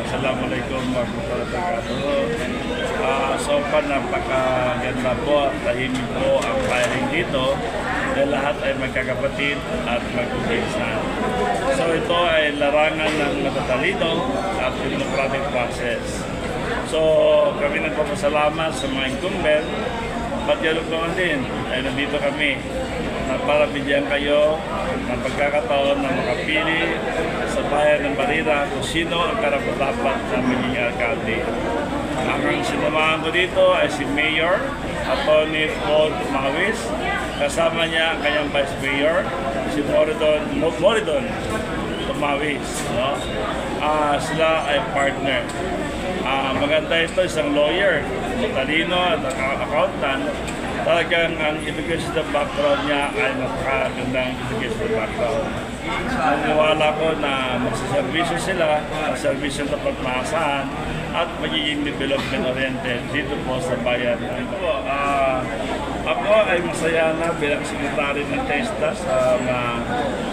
Assalamualaikum warahmatullahi wabarakatuh. So far, napakaganda po at tahimik po ang firing dito dahil lahat ay magkakapatid at magkukaisan. So ito ay larangan ng matatalino at democratic process. So kami nagpapasalamat sa mga incumbent, pati alok naman din ay nandito kami na para bigyan kayo ng pagkakataon na makapili sa bayan ng Barira kung sino ang karapat-dapat na maging alkalde. Ang sinamahan ko dito ay si Mayor Atty. Paul Tumawis, kasama niya ang kanyang Vice Mayor, si Moridon Tumawis. No? Sila ay partner. Maganda ito, isang lawyer, talino at accountant. Talagang ang educational background niya ay napakagandang educational background. Naniwala ko na magsaservisyo sila, servisyo na pagmaasahan at magiging development-oriented dito po sa bayan. Ako ay masaya na bilang sekretary ng TESDA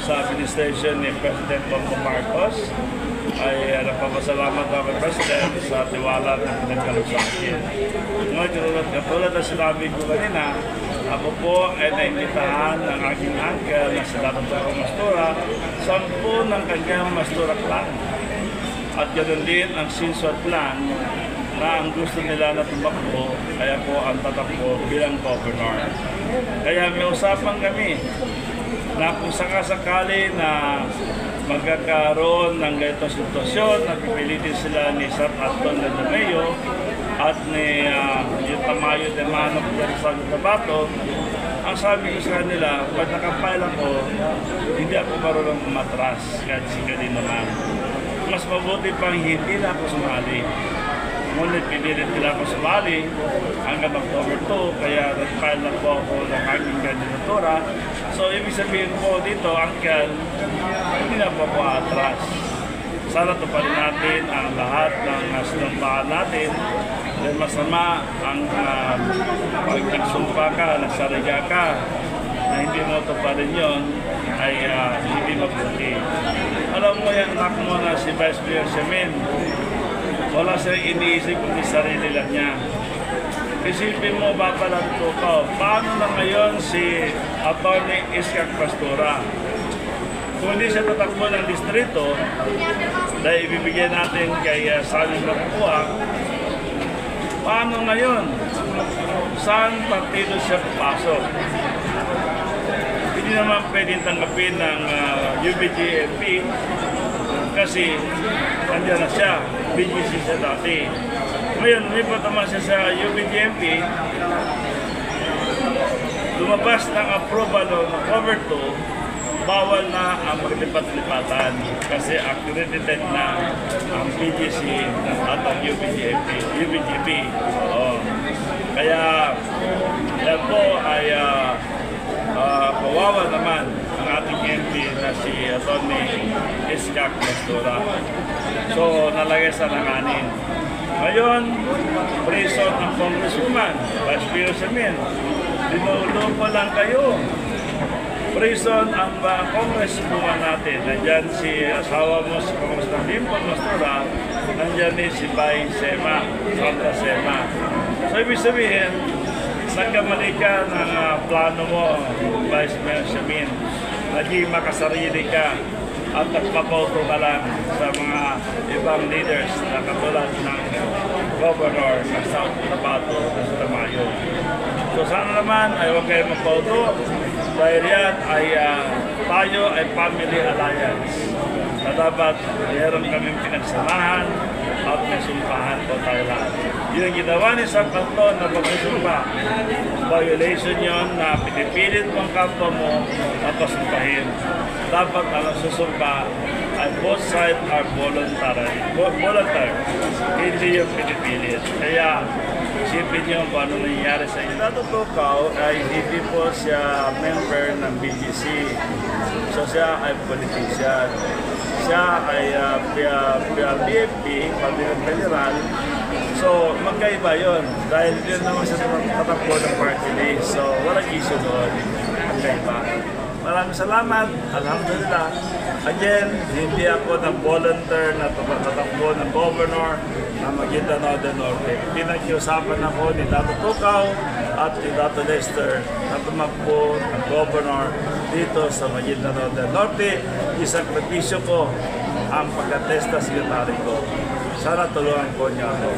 sa administration ni President Bongbong Marcos. Ay nagpapasalamat ako kay President sa tiwala na pinagkalog sa akin. Ngayon, katulad na sinabi ko kanina, ako po ay naimbitahan ng aking uncle na si Dr. Mastura sa po ng kanyang Mastura Clan. At ganoon din ang Sinswat Clan na ang gusto nila na tumakbo ay ako ang tatakbo bilang governor. Kaya may usapan kami na kung sakasakali na magkakaroon ng ganitong sitwasyon na pipilitin sila ni Sir Anton Ladameo at ni Tamayo de Manok de San Tabato, ang sabi ko sa kanila, pag nakapile ako, hindi ako marunong umatras kahit sikali naman. Mas mabuti pang hindi na ako sumali. Ngunit pinilit nila ako sumali hanggang October 2, kaya nag-file na po ako ng aking kandidatura. So, ibig sabihin po dito, Uncle, hindi na po ako atras. Sana tuparin natin ang lahat ng sinumpaan natin. Dahil masama ang pag nagsumpa ka, nagsariga ka, na hindi mo tuparin yun, ay hindi mabuti. Alam mo yan, anak mo na si Vice Mayor Siamin, wala siyang iniisip kundi sarili lang niya. Isipin mo ba pala ito ko, paano na ngayon si Atty. Iskak Pastura? Kung hindi siya tatakbo ng distrito, dahil ibibigay natin kay Saling Makukuha, paano ngayon? Saan partido siya papasok? Hindi naman pwedeng tanggapin ng UBGMP kasi nandiyan na siya, BGC siya dati. Ngayon, lumipat naman siya sa UBGMP, lumabas ng approval ng cover 2, bawal na ang maglipat-lipatan kasi accredited na ang BGC at ang UBGP. Kaya yan po ay kawawa naman ang ating MP na si Atty. Iskak Pastura. So, nalagay sa langanin. Ngayon, prison ang congresswoman, Vice Mayor Siamin. Dinuloko lang kayo. Prison ang congresswoman natin. Nandyan si asawa mo, si Congressman Dimple Mastura. Nandyan ni si Bay Sema, Santa Sema. So, ibig sabihin, nagkamali ka ng plano mo, Vice Mayor Siamin. Naging makasarili ka at nagpapoto ka lang sa mga ibang leaders na katulad ng Governor ng South Tabato na si Tamayo. So sana naman ay huwag kayo magpapoto dahil yan ay tayo ay family alliance na dapat meron kaming pinagsamahan at may sumpahan po tayo lahat. Yung ginawa ni San Anton na pagsusumpa, violation yon na pinipilit mong kapwa mo at pasumpahin. Dapat ang susumpa ay both sides are voluntary. Hindi yung pinipilit. Kaya isipin nyo kung ano nangyayari sa inyo. Dato Tukaw ay hindi po siya member ng BGC. So siya ay politician. Siya ay BFP, Pamilong Federal. So magkaiba yun. Dahil yun naman siya tatakbo ng party list. So walang issue doon. Magkaiba. Maraming salamat. Alhamdulillah. Again, hindi ako nag-volunteer na tumatakbo ng governor ng Maguindanao del Norte. Pinag-iusapan ako ni Dato Tukaw at ni Dato Lester na tumakbo ng governor dito sa Maguindanao del Norte. Isakripisyo ko ang pagkatesta secretary ko. Sana tulungan ko niya ako.